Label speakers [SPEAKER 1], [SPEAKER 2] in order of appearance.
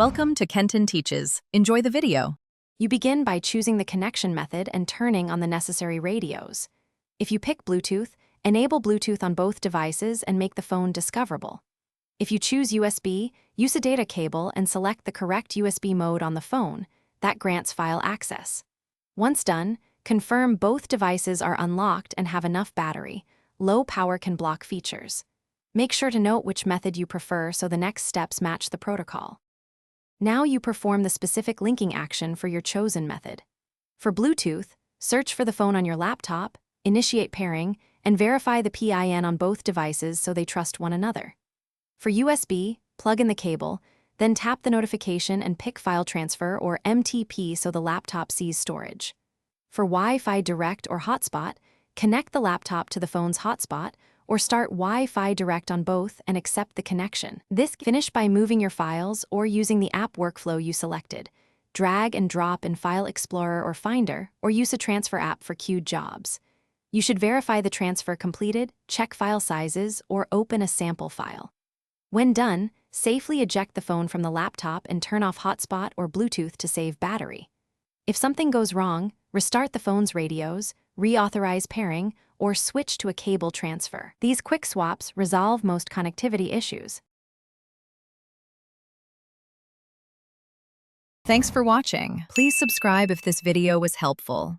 [SPEAKER 1] Welcome to Kenton Teaches. Enjoy the video.
[SPEAKER 2] You begin by choosing the connection method and turning on the necessary radios. If you pick Bluetooth, enable Bluetooth on both devices and make the phone discoverable. If you choose USB, use a data cable and select the correct USB mode on the phone. That grants file access. Once done, confirm both devices are unlocked and have enough battery. Low power can block features. Make sure to note which method you prefer so the next steps match the protocol. Now you perform the specific linking action for your chosen method. For Bluetooth, search for the phone on your laptop, initiate pairing, and verify the PIN on both devices so they trust one another. For USB, plug in the cable, then tap the notification and pick File Transfer or MTP so the laptop sees storage. For Wi-Fi Direct or Hotspot, connect the laptop to the phone's hotspot or start Wi-Fi Direct on both and accept the connection. Finish by moving your files or using the app workflow you selected. Drag and drop in File Explorer or Finder, or use a transfer app for queued jobs. You should verify the transfer completed, check file sizes, or open a sample file. When done, safely eject the phone from the laptop and turn off hotspot or Bluetooth to save battery. If something goes wrong, restart the phone's radios, reauthorize pairing, or switch to a cable transfer. These quick swaps resolve most connectivity issues.
[SPEAKER 1] Thanks for watching. Please subscribe if this video was helpful.